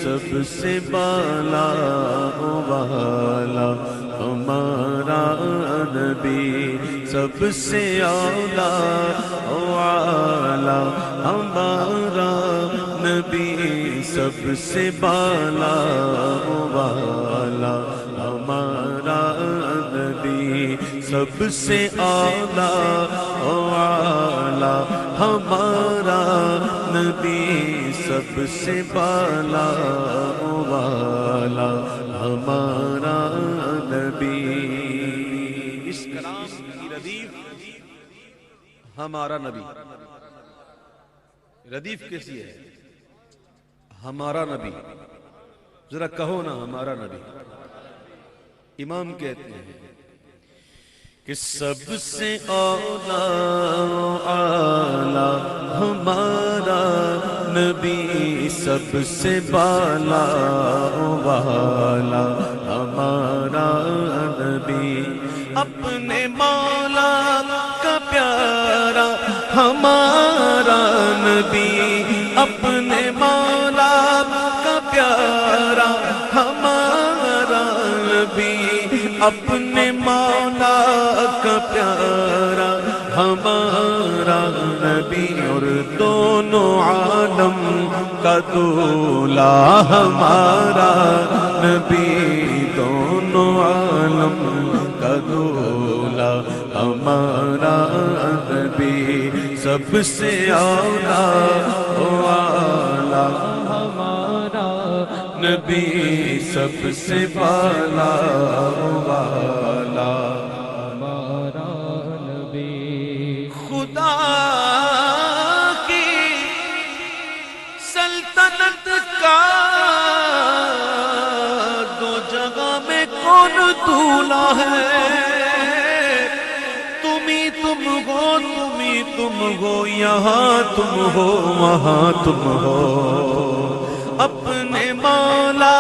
سب سے بالا والا ہمارا نبی، سب سے اعلیٰ والا ہمارا نبی، سب سے بالا والا ہمارا نبی، سب سے اعلیٰ والا ہمارا نبی، سب سے بالا والا ہمارا نبی۔ اس کلام کی ردیف ہمارا نبی، ردیف کیسی ہے؟ ہمارا نبی، ذرا کہو نا ہمارا نبی۔ امام کہتے ہیں کہ سب سے اعلیٰ اعلیٰ ہمارا نبی، سب سے بالا والا ہمارا نبی، اپنے مولا کا پیارا ہمارا نبی، اپنے مولا کا پیارا ہمارا نبی، اپنے مولا کا پیارا ہمارا نبی، اور دونوں عالم کا دولا ہمارا نبی، دونوں عالم کا دولا ہمارا نبی، سب سے اعلیٰ والا ہمارا نبی، سب سے بالا والا ہمارا نبی۔ خدا کی سلطنت کا دو جگہ میں کون دولا ہے؟ تم ہو یہاں تم ہو وہاں تم ہو، اپنے مولا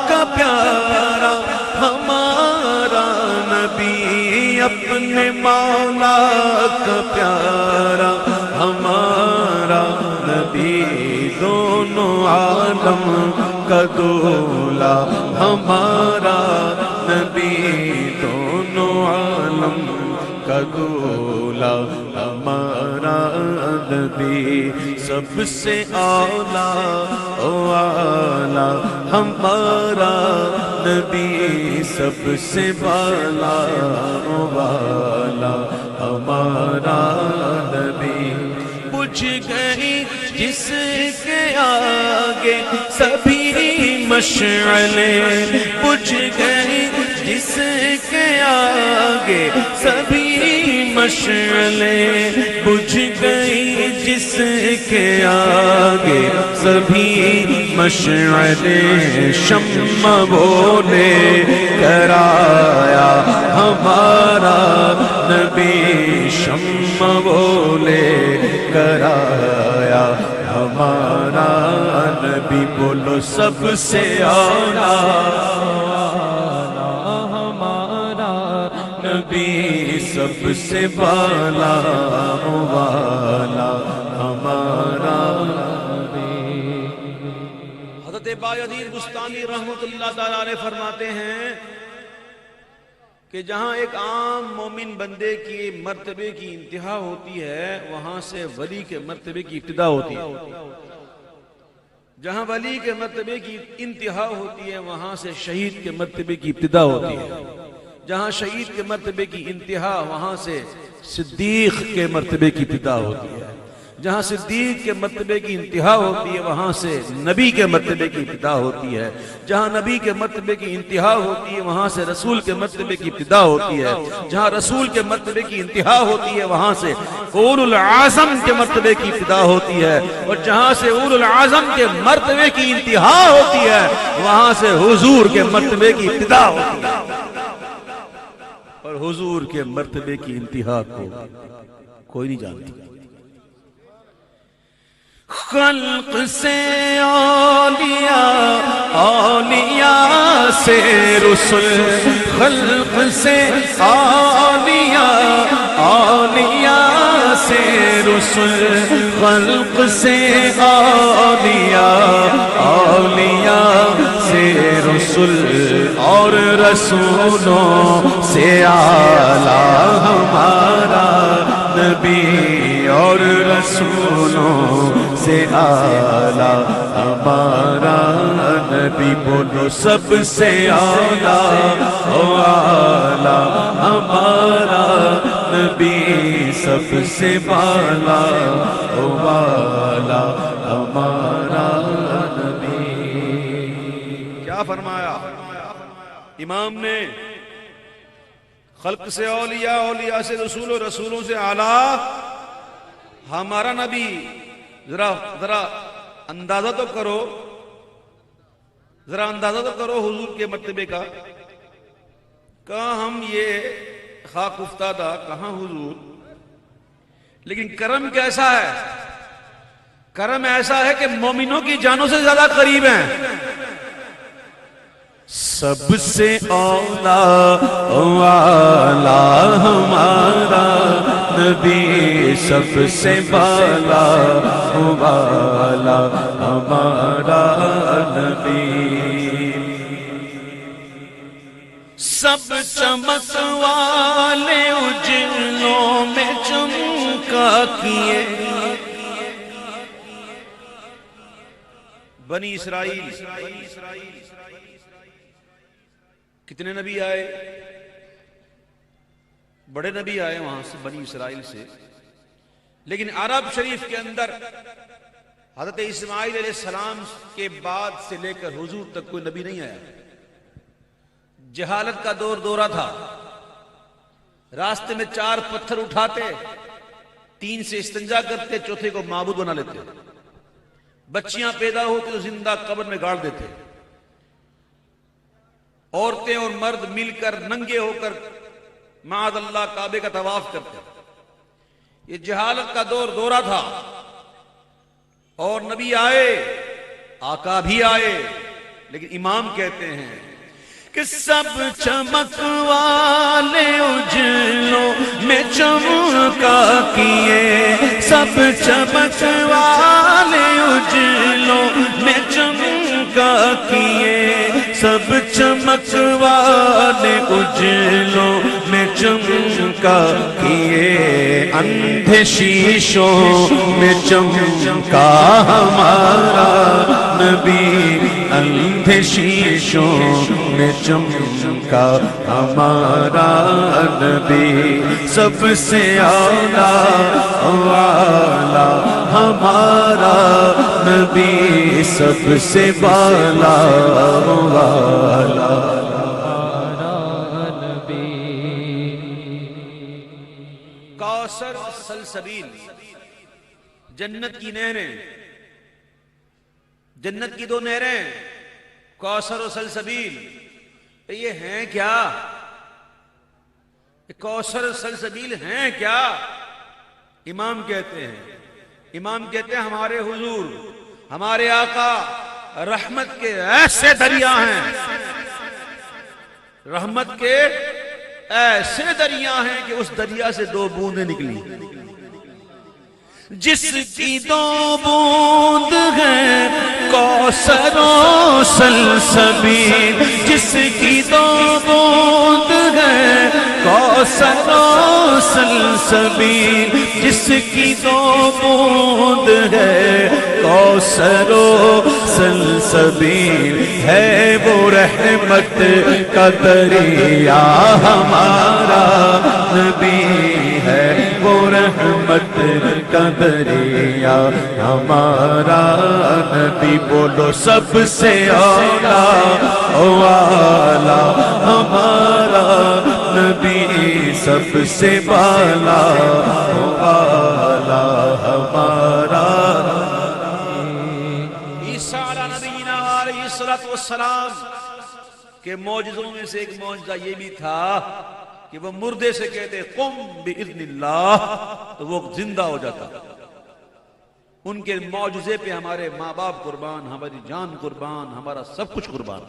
کا پیارا ہمارا نبی، اپنے مولا کا پیارا ہمارا نبی، دونوں عالم کا دولا ہمارا نبی، دونوں عالم کا دولا ہمارا نبی، سب سے اعلیٰ والا ہمارا نبی، سب سے بالا والا ہمارا نبی۔ بجھ گئی جس کے آگے سبھی مشعلیں، بجھ گئی جس کے آگے سبھی مشعلیں، بجھ گئی جس کے آگے سبھی مشعلیں، شمع وہ لے کر آیا ہمارا نبی، شمع وہ لے کر آیا ہمارا نبی، بولو سب سے اعلیٰ نبی، سب سے بالا والا ہمارا نبی۔ حضرت بایزید بستانی رحمۃ اللہ تعالیٰ علیہ فرماتے ہیں کہ جہاں ایک عام مومن بندے کی مرتبے کی انتہا ہوتی ہے، وہاں سے ولی کے مرتبے کی ابتدا ہوتی ہے، جہاں ولی کے مرتبے کی انتہا ہوتی ہے وہاں سے شہید کے مرتبے کی ابتدا ہوتی ہے، جہاں شہید کے مرتبے کی انتہا وہاں سے صدیق کے مرتبے کی ابتدا ہوتی ہے، جہاں صدیق کے مرتبے کی انتہا ہوتی ہے وہاں سے نبی کے مرتبے کی ابتدا ہوتی ہے، جہاں نبی کے مرتبے کی انتہا ہوتی ہے وہاں سے رسول کے مرتبے کی ابتدا ہوتی ہے، جہاں رسول کے مرتبے کی انتہا ہوتی ہے وہاں سے اولو العظم کے مرتبے کی ابتدا ہوتی ہے، اور جہاں سے اولو العظم کے مرتبے کی انتہا ہوتی ہے وہاں سے حضور کے مرتبے کی ابتدا ہوتی ہے، اور حضور کے مرتبے کی انتہا کو کوئی نہیں جانتا۔ خلق سے اولیاء، اولیاء سے رسل، خلق سے اولیاء، اولیاء سے رسل، خلق سے اولیاء، اولیاء رسولوں سے اعلیٰ ہمارا نبی، اور رسولوں سے اعلیٰ ہمارا نبی، بولو سب سے اعلیٰ اعلیٰ ہمارا نبی، سب سے بالا والا ہمارا نبی۔ کیا فرمایا امام نے؟ خلق سے اولیاء، اولیاء سے رسول، و رسولوں سے اعلیٰ ہمارا نبی۔ ذرا اندازہ تو کرو، ذرا اندازہ تو کرو حضور کے مرتبے کا۔ کہاں ہم یہ خاک افتادہ، کہاں حضور؟ لیکن کرم کیسا ہے؟ کرم ایسا ہے کہ مومنوں کی جانوں سے زیادہ قریب ہیں۔ سب سے اولیٰ والا ہمارا نبی، سب سے بالا والا ہمارا نبی، سب چمک والے اجلوں میں چمکا کیے۔ بنی اسرائیل کتنے نبی آئے؟ بڑے نبی آئے وہاں سے، بنی اسرائیل سے، لیکن عرب شریف کے اندر حضرت اسماعیل علیہ السلام کے بعد سے لے کر حضور تک کوئی نبی نہیں آیا۔ جہالت کا دورہ تھا، راستے میں 4 پتھر اٹھاتے، 3 سے استنجا کرتے، چوتھے کو معبود بنا لیتے، بچیاں پیدا ہوتی تو زندہ قبر میں گاڑ دیتے، عورتیں اور مرد مل کر ننگے ہو کر معاذ اللہ کعبے کا طواف کرتے۔ یہ جہالت کا دورہ تھا، اور نبی آئے، آقا بھی آئے، لیکن امام کہتے ہیں کہ سب چمک والے اجلوں میں چمکا کیے، سب چمک والے اجلوں میں چمکا کیے، سب چمک والے اجلوں میں چمکا کیے، اندھے شیشوں میں چمکا ہمارا نبی، اندھے شیشوں میں چمکا ہمارا نبی، سب سے اعلیٰ والا ہمارا نبی، سب سے بالا والا ہمارا نبی۔ کوثر سلسبیل، جنت کی نہریں، جنت کی 2 نہریں، کوثر و سلسبیل، یہ ہیں کیا؟ کوثر سلسبیل ہیں کیا؟ امام کہتے ہیں ہمارے حضور، ہمارے آقا رحمت کے ایسے دریا ہیں، رحمت کے ایسے دریا ہیں کہ اس دریا سے 2 بوندیں نکلی، جس کی 2 بوند ہے کوثر و سلسبیل، جس کی 2 بوند ہے کوثر و سلسبیل، جس کی 2 بوند ہے کوثر و سلسبیل، ہے وہ رحمت کا دریا ہمارا نبی، ہے وہ رحمت کا دریا ہمارا نبی، بولو سب سے اعلیٰ والا ہمارا نبی، سب سے بالا والا ہمارا نبی۔ عیسیٰ علیہ نبینا علیہ السلام کے معجزوں میں سے ایک معجزہ یہ بھی تھا کہ وہ مردے سے کہتے قم باذن اللہ تو وہ زندہ ہو جاتا۔ ان کے معجزے پہ ہمارے ماں باپ قربان، ہماری جان قربان، ہمارا سب کچھ قربان۔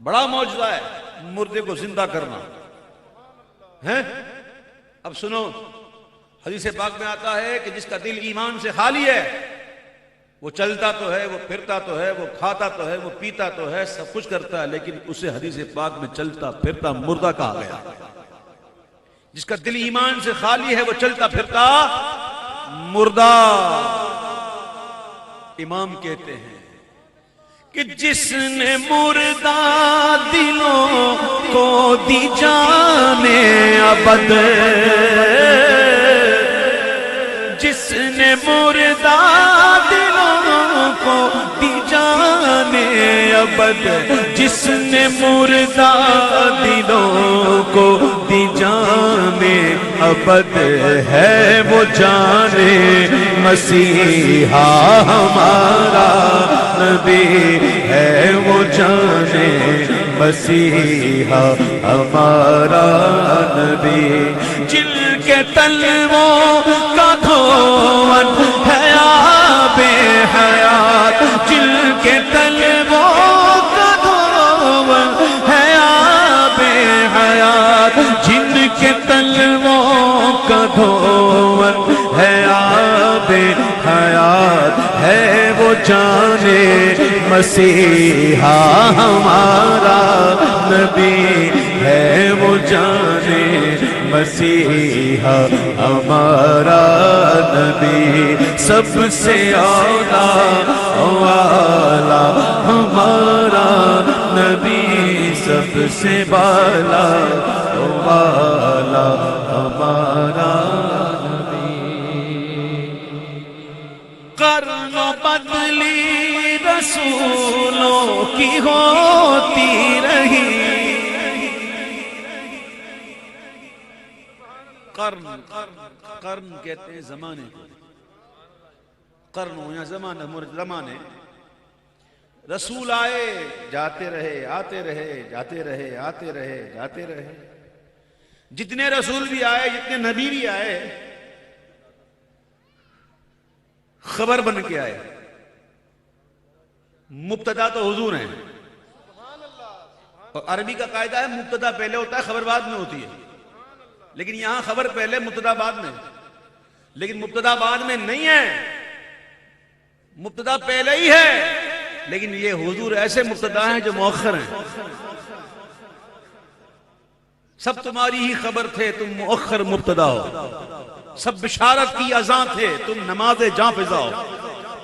بڑا معجزہ ہے مردے کو زندہ کرنا ہے۔ اب سنو، حدیث پاک میں آتا ہے کہ جس کا دل ایمان سے خالی ہے وہ چلتا تو ہے، وہ پھرتا تو ہے، وہ کھاتا تو ہے، وہ پیتا تو ہے، سب کچھ کرتا ہے، لیکن اسے حدیث پاک میں چلتا پھرتا مردہ کہا گیا۔ جس کا دل ایمان سے خالی ہے وہ چلتا پھرتا مردہ۔ امام کہتے ہیں کہ جس نے مردہ دلوں کو دی جان ابد، جس نے مردہ دلوں کو دی جان ابد، جس نے مردہ دلوں کو دی جان ابد، ہے وہ جان مسیحا ہمارا نبی، ہے وہ جان مسیحا ہمارا نبی۔ جل کے تلووں کا دھون ہے آب حیات، جل کے تلووں کا دھون ہے آب حیات، جن کے تلووں کا دھون ہے آب حیات، ہے وہ جان مسیحا ہمارا نبی، ہے وہ جان مسیحا ہمارا نبی۔ سب سے اعلیٰ ہمارا نبی، سب سے بالا ہمارا قرن بدلی رسولوں کی ہوتی رہی، قرن کہتے ہیں زمانے کو، قرن ہو یا زمانے، رسول آئے جاتے رہے، آتے رہے، جاتے رہے، آتے رہے، جاتے رہے۔ جتنے رسول بھی آئے، جتنے نبی بھی آئے، خبر بن کے آئے۔ مبتدا تو حضور ہیں، اور عربی کا قاعدہ ہے مبتدا پہلے ہوتا ہے، خبر بعد میں ہوتی ہے، لیکن یہاں خبر پہلے مبتدا بعد میں، لیکن مبتدا بعد میں نہیں ہے، مبتدا پہلے ہی ہے، لیکن یہ حضور ایسے مبتدا ہیں جو مؤخر ہیں۔ سب تمہاری ہی خبر تھے، تم مؤخر مبتدا ہو، سب بشارت کی اذاں تھے، تم نماز جاں فضا ہو،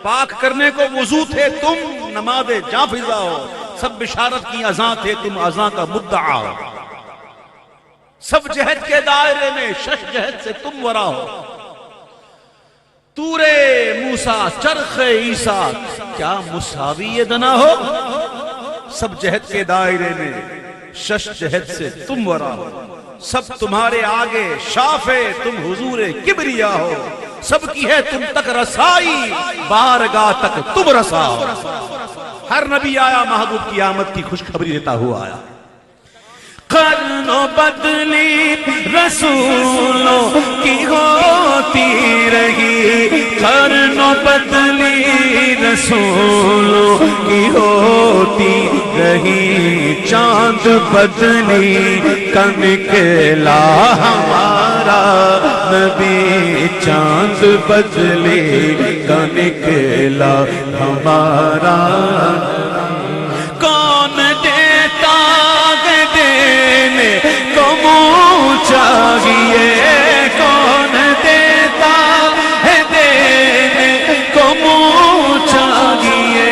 پاک کرنے کو وضو تھے، تم نماز جاں فضا ہو، سب بشارت کی اذاں تھے، تم اذاں کا مدعا ہو، سب جہد کے دائرے میں شش جہد سے تم ورا ہو، طور موسیٰ چرخ عیسیٰ کیا مساوی دنا ہو، سب جہد کے دائرے میں شش جہد سے تم ورا ہو، سب تمہارے آگے شافے، تم حضور کبریا ہو، سب کی ہے تم تک رسائی، بارگاہ تک تم رسا ہو۔ ہر نبی آیا محبوب کی آمد کی خوشخبری دیتا ہوا آیا۔ قرن بدلی رسولوں کی ہوتی رہی، قرن بدلی رسولوں کی ہوتی رہی، چاند بدلی کا نکلا ہمارا نبی، چاند بدلی کا نکلا ہمارا نبی۔ کون دیتا دینے کو منہ چاہیے، کون دیتا ہے دینے کو منہ چاہیے،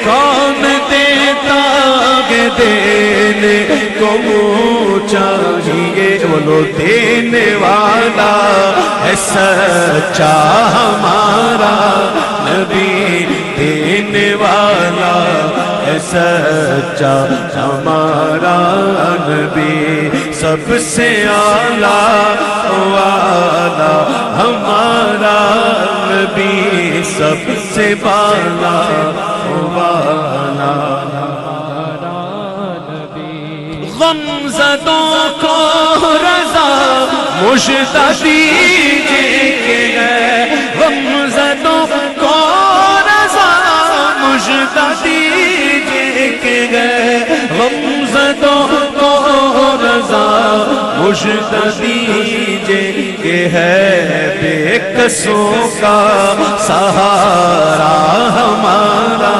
کون دیتا ہے دینے کو منہ چاہیے، بولو دینے والا ہے سچا ہمارا نبی، دینے والا ہے سچا ہمارا نبی، سب سے اعلیٰ ہمارا نبی، سب سے بالا ہمارا نبی۔ غمزدوں کو رضا مجدہ دیجئے کہ غمزدوں کو رضا مجدہ دیجئے کہ غمزدوں کو رضا مجھ دیجے کہ ہے بے کسوں کا سہارا ہمارا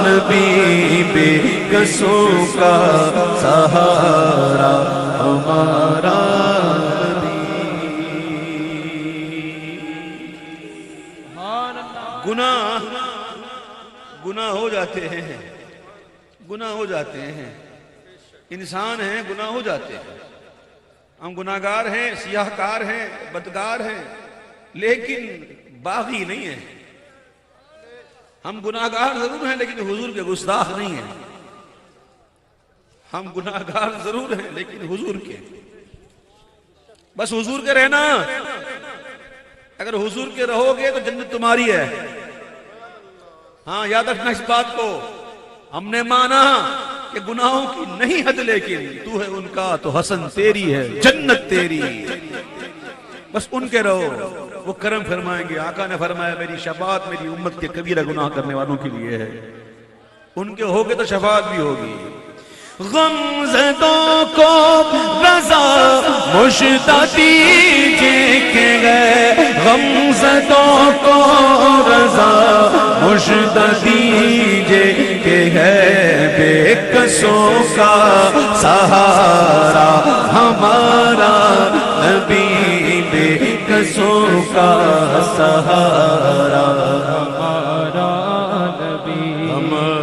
نبی، بے کسوں کا سہارا ہمارا نبی۔ گناہ ہو جاتے ہیں، گناہ ہو جاتے ہیں، انسان ہیں، گناہ ہو جاتے ہیں، ہم گناہگار ہیں، سیاہ کار ہیں، بدکار ہیں، لیکن باغی نہیں ہیں۔ ہم گناہگار ضرور ہیں لیکن حضور کے گستاخ نہیں ہیں۔ ہم گناہگار ضرور ہیں لیکن حضور کے، بس حضور کے رہنا۔ اگر حضور کے رہو گے تو جنت تمہاری ہے۔ ہاں یاد رکھنا اس بات کو، ہم نے مانا کہ گناہوں کی نہیں حد، لیکن تو ہے ان کا تو حسن تیری ہے، جنت تیری، بس ان کے رہو، وہ کرم فرمائیں گے۔ آقا نے فرمایا میری شفاعت میری امت کے کبیرہ گناہ کرنے والوں کے لیے ہے، ان کے ہوگے تو شفاعت بھی ہوگی۔ غمزدوں کو رضا مجھ دیجے کہ ہے، غمزدوں کو رضا مجھ دیجے کہ ہے بے کسوں کا سہارا ہمارا نبی، بے کسوں کا سہارا ہمارا نبی۔